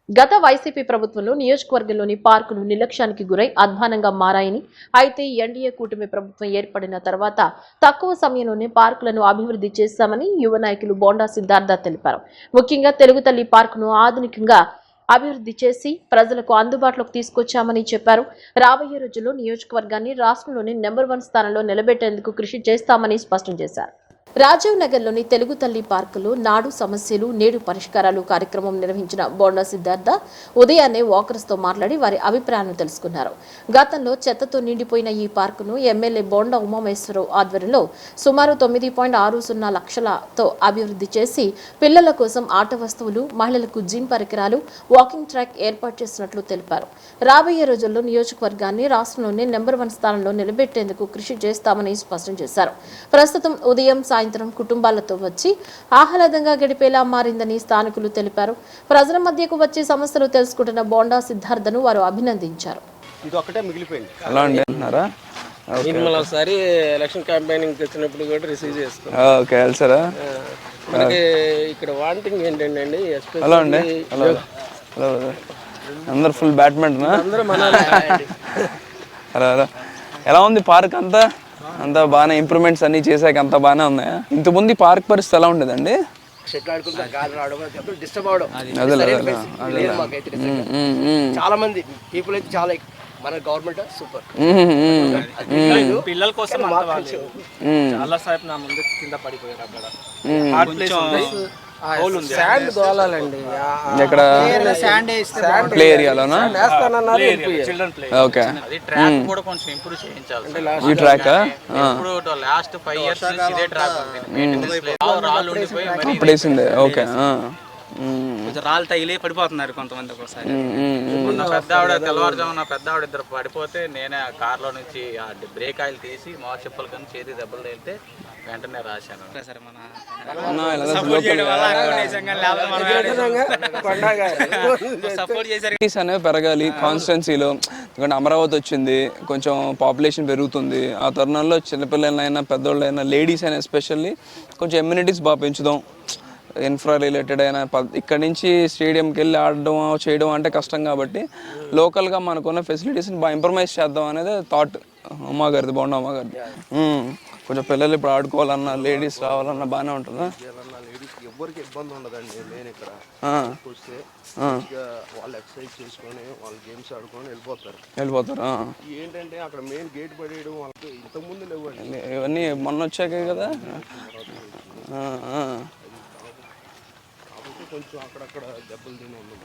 గత వైసీపీ ప్రభుత్వంలో నియోజకవర్గంలోని పార్కులు నిర్లక్ష్యానికి గురై అధ్వానంగా మారాయని, అయితే ఎన్డీఏ కూటమి ప్రభుత్వం ఏర్పడిన తర్వాత తక్కువ సమయంలోనే పార్కులను అభివృద్ధి చేశామని యువ నాయకులు బోండా సిద్ధార్థ తెలిపారు. ముఖ్యంగా తెలుగు తల్లి పార్కును ఆధునికంగా అభివృద్ధి చేసి ప్రజలకు అందుబాటులోకి తీసుకొచ్చామని చెప్పారు. రాబోయే రోజుల్లో నియోజకవర్గాన్ని రాష్ట్రంలోని నెంబర్ 1 స్థానంలో నిలబెట్టేందుకు కృషి చేస్తామని స్పష్టం చేశారు. రాజీవ్ నగర్లోని తెలుగు తల్లి పార్కులో నాడు సమస్యలు నేడు పరిష్కారాలు కార్యక్రమం నిర్వహించిన బోండా సిద్ధార్థ ఉదయాన్నే వాకర్స్తో మాట్లాడి వారి అభిప్రాయాలను తెలుసుకున్నారు. గతంలో చెత్తతో నిండిపోయిన ఈ పార్కును ఎమ్మెల్యే బోండా ఉమామేశ్వరరావు ఆధ్వర్యంలో సుమారు 9.60 లక్షలతో అభివృద్ధి చేసి పిల్లల కోసం ఆట వస్తువులు, మహిళలకు జిమ్ పరికరాలు, వాకింగ్ ట్రాక్ ఏర్పాటు చేసినట్లు తెలిపారు. రాబోయే రోజుల్లో నియోజకవర్గాన్ని రాష్ట్రంలోనే నెంబర్ 1 స్థానంలో నిలబెట్టేందుకు కృషి చేస్తామని స్పష్టం చేశారు. ప్రస్తుతం ఉదయం సాయంత్రం కుటుంబాలతో వచ్చి ఆహ్లాదంగా గడిపేలా మారిందని స్థానికులు తెలిపారు. ప్రజల మధ్యకు వచ్చి సమస్యలు తెలుసుకుంటున్న బోండా సిద్ధార్థను వారు అభినందించారు. ఇది ఒక్కటే మిగిలిపోయింది. అలా అంటున్నారా? ఒకసారి ఎలక్షన్ క్యాంపెయినింగ్ తెచ్చినప్పుడు కూడా రిసీవ్ చేసుకున్నాం. ఓకే వెళ్తారా? మనకి ఇక్కడ వాంటింగ్ ఏంటంటే అండి, హలో అండి, హలో హలో, అందరు ఫుల్ బ్యాడ్మింటన్. అందరూ మన హలో హలో, ఎలా ఉంది పార్క్? అంతా అంతా బాగానే ఇంప్రూవ్మెంట్స్ అన్ని చేసాక అంతా బాగానే ఉన్నాయా? ఇంతకుముందు పార్క్ పరిస్థితి ఎలా ఉండేదండి? చాలా మంది పీపుల్ అయితే చాలా మన గవర్నమెంట్ సూపర్. పిల్లల కోసం చాలా సేపు నా ముందు కింద పడిపోయారు. అక్కడ శాండ్ దోలాలండి, ఇక్కడ ప్లే ఏరియాలోనా? ఓకే, ఈ ట్రాక్ లాస్ట్ 5 years నుంచి ఇదే ట్రాక్ అప్పుడు వేసిందే. ఓకే, రాళ్ళు తగిలి పడిపోతున్నారు కొంతమంది. ఒకసారి మొన్న పెద్ద ఆవిడ తెల్లవారుజామున పెద్ద ఆవిడ ఇద్దరు పడిపోతే నేనే ఆ కార్లో నుంచి ఆ బ్రేక్ ఆయిల్ తీసి మోటార్ చెప్పులు కానీ చేతి దెబ్బలు తగిలితే వెంటనే రాశాను. అనేవి పెరగాలి కాన్స్టిట్యున్సీలో. ఎందుకంటే అమరావతి వచ్చింది, కొంచెం పాపులేషన్ పెరుగుతుంది. ఆ తరుణంలో చిన్నపిల్లలైనా పెద్దోళ్ళైనా లేడీస్ అయినా ఎస్పెషల్లీ కొంచెం ఇమ్యూనిటీస్ బాగా పెంచుదాం. ఇన్ఫ్రా రిలేటెడ్ అయినా ఇక్కడ నుంచి స్టేడియంకి వెళ్ళి ఆడడం చేయడం అంటే కష్టం కాబట్టి లోకల్గా మనకున్న ఫెసిలిటీస్ని బాగా ఇంప్రమైజ్ చేద్దాం అనేది థాట్ అమ్మగారిది, బోండా అమ్మగారిది. కొంచెం పిల్లలు ఇప్పుడు ఆడుకోవాలన్నా, లేడీస్ రావాలన్నా బాగానే ఉంటుందా? ఎవరికి ఇబ్బంది ఉండదండి. నేను ఇక్కడ వస్తే వాళ్ళు ఎక్సర్సైజ్ చేసుకొని వాళ్ళు గేమ్స్ ఆడుకొని వెళ్ళిపోతారు. ఏంటంటే అక్కడ మెయిన్ గేట్ పడేయడం వాళ్ళకి ఇంతకుముందు లేవండి, ఇవన్నీ మొన్న వచ్చాకే కదా. కాబట్టి కొంచెం అక్కడక్కడ దెబ్బలు తిని ఉన్నాం.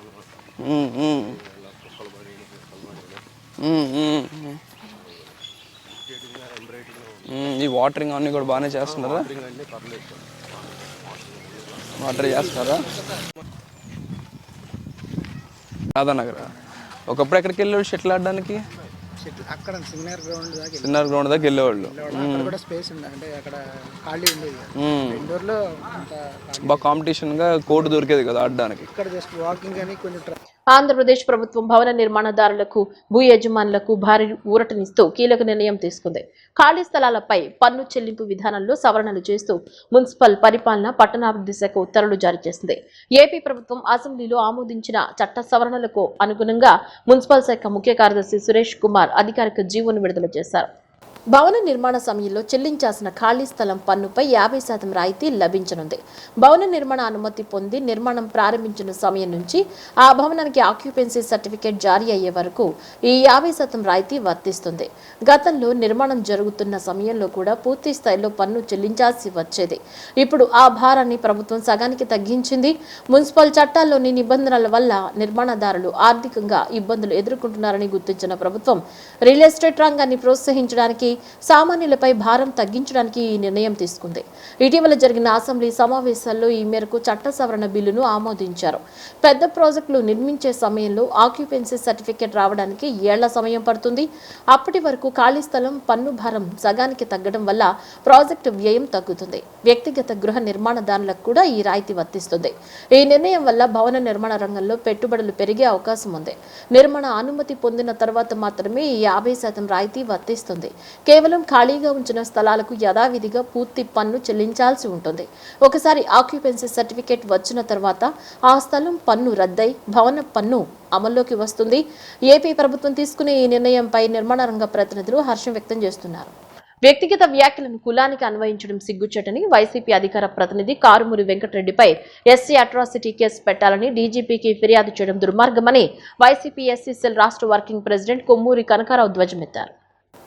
ఈ వాటరింగ్ అన్నీ కూడా బాగానే చేస్తున్నారా? వాటర్ చేస్తున్నారా? రాధానగర్ ఒకప్పుడు ఎక్కడికి వెళ్ళేవాళ్ళు షటిల్ ఆడడానికి? అక్కడ సిగ్నర్ గ్రౌండ్ దాకా వెళ్ళేవాళ్ళు. బాగా కాంపిటీషన్గా కోర్టు దొరికేది కదా ఆడడానికి. ఆంధ్రప్రదేశ్ ప్రభుత్వం భవన నిర్మాణదారులకు, భూ యజమానులకు భారీ ఊరటనిస్తూ కీలక నిర్ణయం తీసుకుంది. ఖాళీ స్థలాలపై పన్ను చెల్లింపు విధానంలో సవరణలు చేస్తూ మున్సిపల్ పరిపాలన, పట్టణాభివృద్ధి శాఖ ఉత్తర్వులు జారీ చేసింది. ఏపీ ప్రభుత్వం అసెంబ్లీలో ఆమోదించిన చట్ట సవరణలకు అనుగుణంగా మున్సిపల్ శాఖ ముఖ్య కార్యదర్శి సురేష్ కుమార్ అధికారిక జీవోను విడుదల చేశారు. భవన నిర్మాణ సమయంలో చెల్లించాల్సిన ఖాళీ స్థలం పన్నుపై 50% రాయితీ లభించనుంది. భవన నిర్మాణ అనుమతి పొంది నిర్మాణం ప్రారంభించిన సమయం నుంచి ఆ భవనానికి ఆక్యుపెన్సీ సర్టిఫికేట్ జారీ అయ్యే వరకు ఈ 50% రాయితీ వర్తిస్తుంది. గతంలో నిర్మాణం జరుగుతున్న సమయంలో కూడా పూర్తి స్థాయిలో పన్ను చెల్లించాల్సి వచ్చేది. ఇప్పుడు ఆ భారాన్ని ప్రభుత్వం సగానికి తగ్గించింది. మున్సిపల్ చట్టాల్లోని నిబంధనల వల్ల నిర్మాణదారులు ఆర్థికంగా ఇబ్బందులు ఎదుర్కొంటున్నారని గుర్తించిన ప్రభుత్వం రియల్ ఎస్టేట్ రంగాన్ని ప్రోత్సహించడానికి, సామాన్యులపై భారం తగ్గించడానికి ఈ నిర్ణయం తీసుకుంది. ఇటీవల జరిగిన అసెంబ్లీ సమావేశాల్లో ఈ మేరకు చట్ట సవరణ బిల్లును ఆమోదించారు. పెద్ద ప్రాజెక్టులు నిర్మించే సమయంలో ఆక్యుపెన్సీ సర్టిఫికేట్ రావడానికి ఏళ్ల సమయం పడుతుంది. అప్పటి వరకు ఖాళీ స్థలం పన్ను భారం సగానికి తగ్గడం వల్ల ప్రాజెక్టు వ్యయం తగ్గుతుంది. వ్యక్తిగత గృహ నిర్మాణదారులకు కూడా ఈ రాయితీ వర్తిస్తుంది. ఈ నిర్ణయం వల్ల భవన నిర్మాణ రంగంలో పెట్టుబడులు పెరిగే అవకాశం ఉంది. నిర్మాణ అనుమతి పొందిన తర్వాత మాత్రమే ఈ 50% రాయితీ వర్తిస్తుంది. కేవలం ఖాళీగా ఉంచిన స్థలాలకు యథావిధిగా పూర్తి పన్ను చెల్లించాల్సి ఉంటుంది. ఒకసారి ఆక్యుపెన్సీ సర్టిఫికేట్ వచ్చిన తర్వాత ఆ స్థలం పన్ను రద్దై భవన పన్ను అమల్లోకి వస్తుంది. ఏపీ ప్రభుత్వం తీసుకునే ఈ నిర్ణయంపై నిర్మాణ రంగ ప్రతినిధులు హర్షం వ్యక్తం చేస్తున్నారు. వ్యక్తిగత వ్యాఖ్యలను కులానికి అన్వయించడం సిగ్గుచేటని వైసీపీ అధికార ప్రతినిధి కారుమూరి వెంకటరెడ్డిపై ఎస్సీ అట్రాసిటీ కేసు పెట్టాలని డీజీపీకి ఫిర్యాదు చేయడం దుర్మార్గమని వైసీపీ ఎస్సీ సెల్ రాష్ట్ర వర్కింగ్ ప్రెసిడెంట్ కొమ్మూరి కనకారావు ధ్వజమెత్తారు.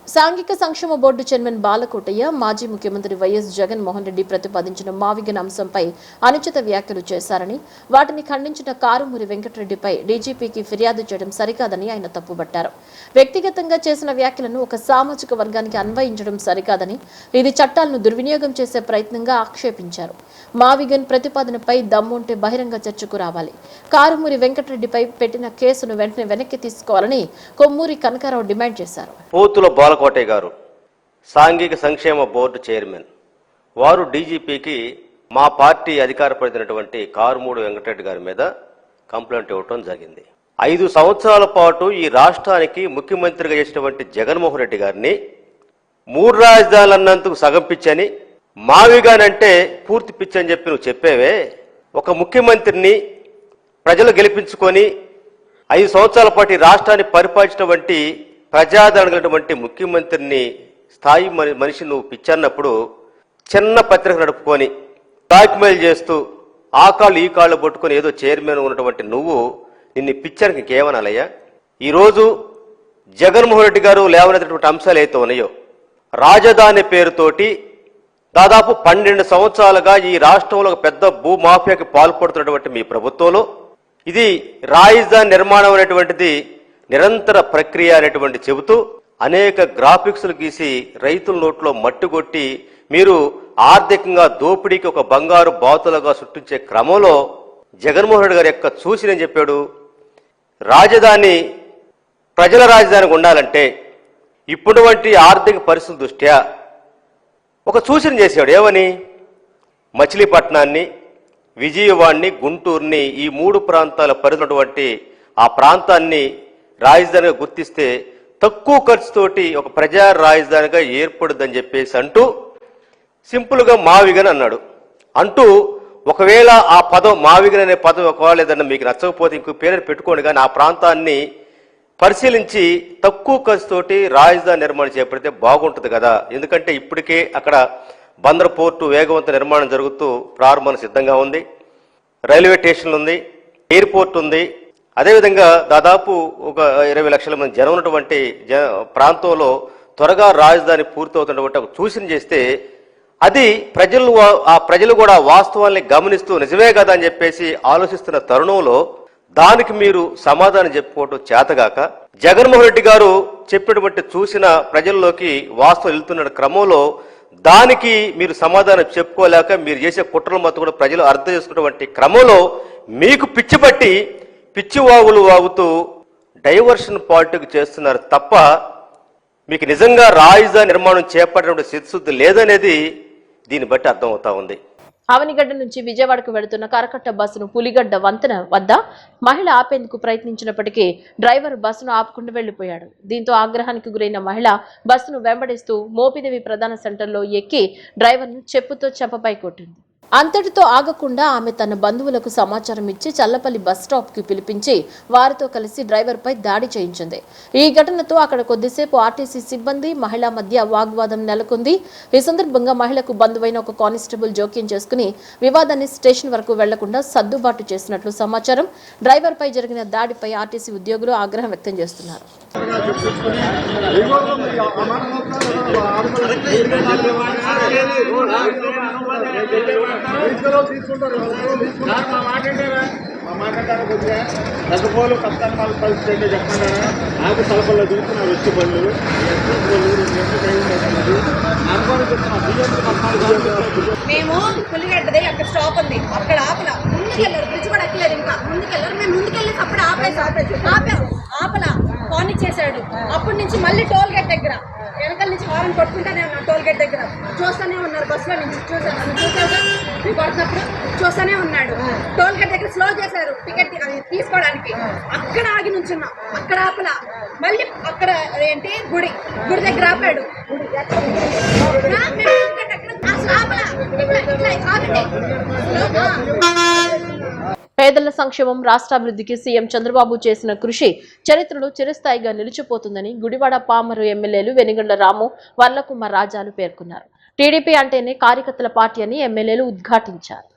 సాంఘిక సంక్షేమ బోర్డు చైర్మన్ బాలకోటయ్య మాజీ ముఖ్యమంత్రి వైఎస్ జగన్మోహన్ రెడ్డి ప్రతిపాదించిన మావిగన్ అంశంపై అనుచిత వ్యాఖ్యలు చేశారని, వాటిని ఖండించిన కారుమూరి వెంకటరెడ్డిపై డీజీపీకి ఫిర్యాదు చేయడం సరికాదని ఆయన తప్పుబట్టారు. వ్యక్తిగతంగా చేసిన వ్యాఖ్యలను ఒక సామాజిక వర్గానికి అన్వయించడం సరికాదని, ఇది చట్టాలను దుర్వినియోగం చేసే ప్రయత్నంగా ఆక్షేపించారు. మావిగన్ ప్రతిపాదనపై దమ్ముంటే బహిరంగ చర్చకు రావాలి. కారుమూరి వెంకటరెడ్డిపై పెట్టిన కేసును వెంటనే వెనక్కి తీసుకోవాలని కొమ్మూరి కనకారావు డిమాండ్ చేశారు. బాలకోటయ్య గారు సాంఘిక సంక్షేమ బోర్డు చైర్మన్, వారు డీజీపీకి మా పార్టీ అధికార ప్రతినిధి కారుమూడి వెంకటరెడ్డి గారి మీద కంప్లైంట్ ఇవ్వటం జరిగింది. 5 సంవత్సరాల పాటు ఈ రాష్ట్రానికి ముఖ్యమంత్రిగా చేసినటువంటి జగన్మోహన్ రెడ్డి గారిని 3 రాజధానులు అన్నందుకు సగం పిచ్చని, మావిగానంటే పూర్తి పిచ్చని చెప్పి నువ్వు చెప్పేవే. ఒక ముఖ్యమంత్రిని ప్రజలు గెలిపించుకొని 5 సంవత్సరాల పాటు ఈ రాష్ట్రాన్ని పరిపాలించినటువంటి ప్రజాదరణ కలిగినటువంటి ముఖ్యమంత్రిని స్థాయి మనిషి నువ్వు పిచ్చన్నప్పుడు చిన్న పత్రిక నడుపుకొని బ్లాక్మెయిల్ చేస్తూ ఆ కాళ్ళు ఈ కాళ్ళు పట్టుకొని ఏదో చైర్మన్ ఉన్నటువంటి నువ్వు నిన్ను పిచ్చరికి ఇంకేమనాలయ్యా? ఈరోజు జగన్మోహన్ రెడ్డి గారు లేవనెత్తినటువంటి అంశాలు అయితే ఉన్నాయో, రాజధాని పేరుతోటి దాదాపు 12 సంవత్సరాలుగా ఈ రాష్ట్రంలో ఒక పెద్ద భూమాఫియాకి పాల్పడుతున్నటువంటి మీ ప్రభుత్వంలో ఇది రాజధాని నిర్మాణం అనేటువంటిది నిరంతర ప్రక్రియ అనేటువంటి చెబుతూ అనేక గ్రాఫిక్స్లు గీసి రైతుల నోట్లో మట్టి కొట్టి మీరు ఆర్థికంగా దోపిడీకి ఒక బంగారు బాతులుగా సృష్టించే క్రమంలో జగన్మోహన్ రెడ్డి గారి యొక్క సూచన ఏం చెప్పాడు? రాజధాని ప్రజల రాజధానికి ఉండాలంటే ఇప్పుడువంటి ఆర్థిక పరిస్థితుల దృష్ట్యా ఒక సూచన చేశాడు. ఏమని? మచిలీపట్నాన్ని, విజయవాడని, గుంటూరుని, ఈ 3 ప్రాంతాల పరిధినటువంటి ఆ ప్రాంతాన్ని రాజధానిగా గుర్తిస్తే తక్కువ ఖర్చుతోటి ఒక ప్రజా రాజధానిగా ఏర్పడుద్దని చెప్పేసి అంటూ సింపుల్గా మావిగన్ అన్నాడు. అంటూ ఒకవేళ ఆ పదం మావిగన్ అనే పదం ఒకవేళ ఏదన్నా మీకు నచ్చకపోతే ఇంకో పేరు పెట్టుకోండి, కానీ ఆ ప్రాంతాన్ని పరిశీలించి తక్కువ ఖర్చుతోటి రాజధాని నిర్మాణం చేపడితే బాగుంటుంది కదా. ఎందుకంటే ఇప్పటికే అక్కడ బందర్ పోర్టు వేగవంత నిర్మాణం జరుగుతూ ప్రారంభానికి సిద్ధంగా ఉంది, రైల్వే స్టేషన్లు ఉంది, ఎయిర్పోర్ట్ ఉంది. అదేవిధంగా దాదాపు ఒక 20 లక్షల మంది జనం ఉన్నటువంటి ప్రాంతంలో త్వరగా రాజధాని పూర్తవుతున్నటువంటి ఒక సూచన చేస్తే అది ప్రజలు కూడా వాస్తవాన్ని గమనిస్తూ నిజమే కదా అని చెప్పేసి ఆలోచిస్తున్న తరుణంలో దానికి మీరు సమాధానం చెప్పుకోవటం చేతగాక జగన్మోహన్ రెడ్డి గారు చెప్పినటువంటి చూసిన ప్రజల్లోకి వాస్తవం వెళ్తున్న క్రమంలో దానికి మీరు సమాధానం చెప్పుకోలేక మీరు చేసే కుట్రల మొత్తం కూడా ప్రజలు అర్థం చేసుకున్నటువంటి క్రమంలో మీకు పిచ్చి వాగులు వాగుతూ డైవర్షన్ పాలిటిక్స్ చేస్తున్నారు తప్ప మీకు నిజంగా రాజధాని నిర్మాణం చేపట్టినటువంటి చిత్తశుద్ధి లేదనేది దీన్ని బట్టి అర్థమవుతా ఉంది. ఆవనిగడ్డ నుంచి విజయవాడకు వెళుతున్న కరకట్ట బస్సును పులిగడ్డ వంతెన వద్ద మహిళ ఆపేందుకు ప్రయత్నించినప్పటికీ డ్రైవర్ బస్సును ఆపకుండా వెళ్లిపోయాడు. దీంతో ఆగ్రహానికి గురైన మహిళ బస్సును వెంబడిస్తూ మోపిదేవి ప్రధాన సెంటర్లో ఎక్కి డ్రైవర్ను చెప్పుతో చెంపపై కొట్టింది. అంతటితో ఆగకుండా ఆమె తన బంధువులకు సమాచారం ఇచ్చి చల్లపల్లి బస్ స్టాప్ కి పిలిపించి వారితో కలిసి డ్రైవర్ పై దాడి చేయించింది. ఈ ఘటనతో అక్కడ కొద్దిసేపు ఆర్టీసీ సిబ్బంది మహిళ మధ్య వాగ్వాదం నెలకొంది. ఈ సందర్భంగా మహిళకు బంధువైన ఒక కానిస్టేబుల్ జోక్యం చేసుకుని వివాదాన్ని స్టేషన్ వరకు వెళ్లకుండా సర్దుబాటు చేసినట్లు సమాచారం. డ్రైవర్ పై జరిగిన దాడిపై ఆర్టీసీ ఉద్యోగులు ఆగ్రహం వ్యక్తం చేస్తున్నారు. రసపోలు కష్టాలు పరిస్థితి చెప్పండి. నాకు తలపల్లో దిగుతున్నారు వచ్చి పళ్ళు మేము పులిగడ్డది అక్కడ స్టాప్ ఉంది, అక్కడ ఆపల ముందుకెళ్ళారు, బ్రిడ్జ్ కూడా ఎక్కలేదు. ఇంకా ముందుకెళ్ళారు, మేము ముందుకెళ్ళేసి అప్పుడు ఆపేలా కాని చేశాడు. చేశాడు. అప్పటి నుంచి మళ్ళీ టోల్ గేట్ దగ్గర వెనకాల నుంచి హారన్ కొట్టుకుంటానే ఉన్నారు. టోల్ గేట్ దగ్గర చూస్తూనే ఉన్నారు. బస్సులో నుంచి చూసాను కొడుతున్నప్పుడు చూస్తూనే ఉన్నాడు. టోల్ గేట్ దగ్గర స్లో చేశారు టికెట్ తీసుకోవడానికి. అక్కడ ఆగి నుంచున్నాం. అక్కడ ఆపలా. మళ్ళీ అక్కడ ఏంటి గుడి దగ్గర ఆపాడు. పేదల సంక్షేమం రాష్ట్రాభివృద్ధికి సీఎం చంద్రబాబు చేసిన కృషి చరిత్రలో చిరస్థాయిగా నిలిచిపోతుందని గుడివాడ పామరు ఎమ్మెల్యేలు వెనిగండ్ల రాము, వర్లకుమార్ రాజాలు పేర్కొన్నారు. టీడీపీ అంటేనే కార్యకర్తల పార్టీ అని ఎమ్మెల్యేలు ఉద్ఘాటించారు.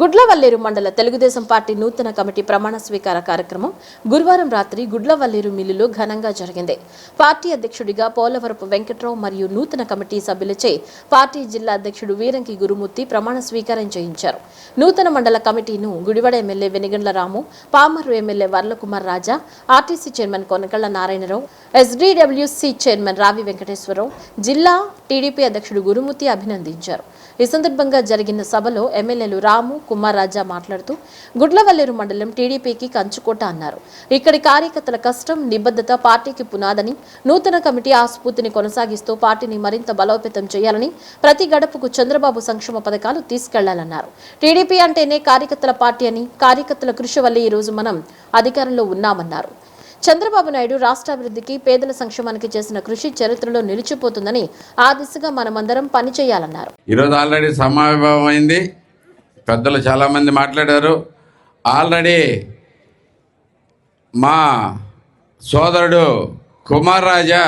గుడ్లవల్లేరు మండల తెలుగుదేశం పార్టీ నూతన కమిటీ ప్రమాణ స్వీకార కార్యక్రమం గురువారం రాత్రి గుడ్లవల్లేరు మిల్లులో ఘనంగా జరిగింది. పార్టీ అధ్యక్షుడిగా పోలవరపు వెంకట్రావు మరియు నూతన కమిటీ సభ్యులచే పార్టీ జిల్లా అధ్యక్షుడు వీరంకి గురుమూర్తి ప్రమాణ స్వీకారం చేయించారు. నూతన మండల కమిటీను Gudivada MLA Venigandla Ramu, Pamarru MLA Varla Kumar Raja, RTC chairman Konakalla Narayana Rao, SDWC chairman Ravi Venkateswara Rao, జిల్లా టీడీపీ అధ్యక్షుడు గురుమూర్తి అభినందించారు. ఈ సందర్భంగా జరిగిన సభలో ఎమ్మెల్యేలు రాము, కుమార్ రాజా మాట్లాడుతూ గుడ్లవల్లేరు మండలం టీడీపీకి కంచుకోట అన్నారు. ఇక్కడి కార్యకర్తల కష్టం, నిబద్ధత పార్టీకి పునాదని, నూతన కమిటీ ఆ స్ఫూర్తిని కొనసాగిస్తూ పార్టీని మరింత బలోపేతం చేయాలని, ప్రతి గడపకు చంద్రబాబు సంక్షేమ పథకాలు తీసుకెళ్లాలన్నారు. టీడీపీ అంటేనే కార్యకర్తల పార్టీ అని, కార్యకర్తల కృషి వల్లే ఈ రోజు మనం అధికారంలో ఉన్నామన్నారు. చంద్రబాబు నాయుడు రాష్ట్రాభివృద్ధికి, పేదల సంక్షేమానికి చేసిన కృషి చరిత్రలో నిలిచిపోతుందని, ఆ దిశగా మనమందరం పనిచేయాలన్నారు. ఈరోజు ఆల్రెడీ సమావేశం అయింది. పెద్దలు చాలామంది మాట్లాడారు. ఆల్రెడీ మా సోదరుడు కుమార్ రాజా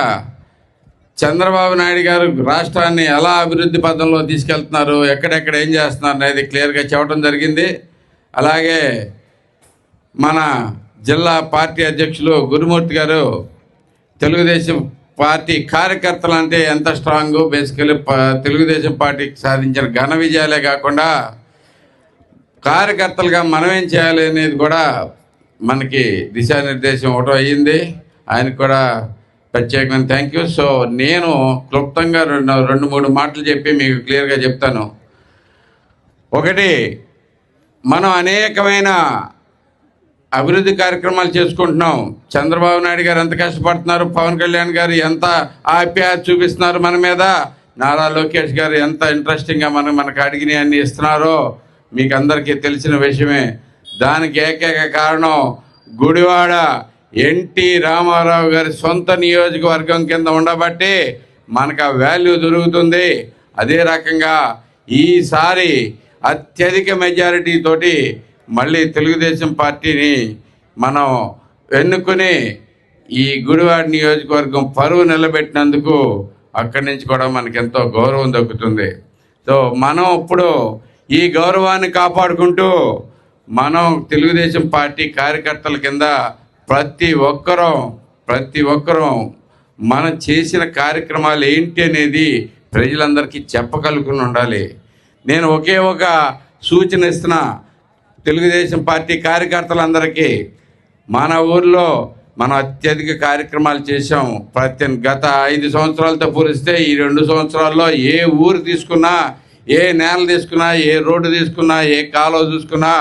చంద్రబాబు నాయుడు గారు రాష్ట్రాన్ని ఎలా అభివృద్ధి పథంలో తీసుకెళ్తున్నారు, ఎక్కడెక్కడ ఏం చేస్తున్నారు అనేది క్లియర్గా చెప్పడం జరిగింది. అలాగే మన జిల్లా పార్టీ అధ్యక్షులు గురుమూర్తి గారు తెలుగుదేశం పార్టీ కార్యకర్తలు అంటే ఎంత స్ట్రాంగ్, బేసికలీ తెలుగుదేశం పార్టీకి సాధించిన ఘన విజయాలే కాకుండా కార్యకర్తలుగా మనం ఏం చేయాలి అనేది కూడా మనకి దిశానిర్దేశం ఒకటో అయ్యింది. ఆయనకు కూడా ప్రత్యేకమైన థ్యాంక్ యూ. సో నేను క్లుప్తంగా రెండు మూడు మాటలు చెప్పి మీకు క్లియర్గా చెప్తాను. ఒకటి, మనం అనేకమైన అభివృద్ధి కార్యక్రమాలు చేసుకుంటున్నాం. చంద్రబాబు నాయుడు గారు ఎంత కష్టపడుతున్నారు, పవన్ కళ్యాణ్ గారు ఎంత ఆప్యాయత చూపిస్తున్నారు మన మీద, నారా లోకేష్ గారు ఎంత ఇంట్రెస్టింగ్గా మనకు అడిగినవి అన్నీ ఇస్తున్నారో మీకు అందరికీ తెలిసిన విషయమే. దానికి ఏకైక కారణం గుడివాడ ఎన్టీ రామారావు గారి సొంత నియోజకవర్గం కింద ఉండబట్టి మనకు ఆ వాల్యూ దొరుకుతుంది. అదే రకంగా ఈసారి అత్యధిక మెజారిటీ తోటి మళ్ళీ తెలుగుదేశం పార్టీని మనం ఎన్నుకుని ఈ గుడివాడ నియోజకవర్గం పరువు నిలబెట్టినందుకు అక్కడి నుంచి కూడా మనకి ఎంతో గౌరవం దక్కుతుంది. సో మనం ఇప్పుడు ఈ గౌరవాన్ని కాపాడుకుంటూ మనం తెలుగుదేశం పార్టీ కార్యకర్తల కింద ప్రతి ఒక్కరూ మనం చేసిన కార్యక్రమాలు ఏంటి అనేది ప్రజలందరికీ చెప్పగలుగుని ఉండాలి. నేను ఒకే ఒక సూచన ఇస్తున్నా తెలుగుదేశం పార్టీ కార్యకర్తలందరికీ. మన ఊర్లో మనం అత్యధిక కార్యక్రమాలు చేసాం. గత 5 సంవత్సరాలతో పోలిస్తే ఈ 2 సంవత్సరాల్లో ఏ ఊరు తీసుకున్నా, ఏ నేల తీసుకున్నా, ఏ రోడ్డు తీసుకున్నా, ఏ కాలువ చూసుకున్నా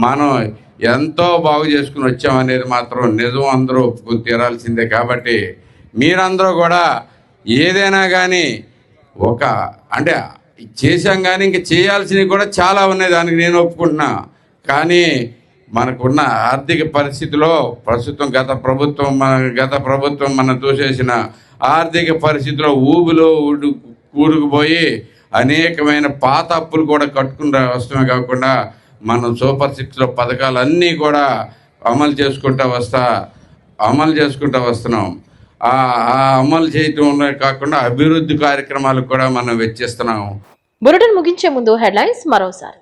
మనం ఎంతో బాగు చేసుకుని వచ్చామనేది మాత్రం నిజం, అందరూ ఒప్పుకుని తీరాల్సిందే. కాబట్టి మీరందరూ కూడా ఏదైనా కానీ అంటే చేశాం, కానీ ఇంక చేయాల్సినవి కూడా చాలా ఉన్నాయి, దానికి నేను ఒప్పుకుంటున్నా. కానీ మనకున్న ఆర్థిక పరిస్థితిలో ప్రస్తుతం గత ప్రభుత్వం మనం చూసేసిన ఆర్థిక పరిస్థితిలో ఊబిలో కూరుకుపోయి అనేకమైన పాత అప్పులు కూడా కట్టుకుని వస్తమే కాకుండా మనం సూపర్ 6లో పథకాలన్నీ కూడా అమలు చేసుకుంటూ వస్తున్నాం. ఆ అమలు చేయటం కాకుండా అభివృద్ధి కార్యక్రమాలకు కూడా మనం వెచ్చిస్తున్నాం. బులెటిన్ ముగించే ముందు హెడ్లైన్స్ మరోసారి.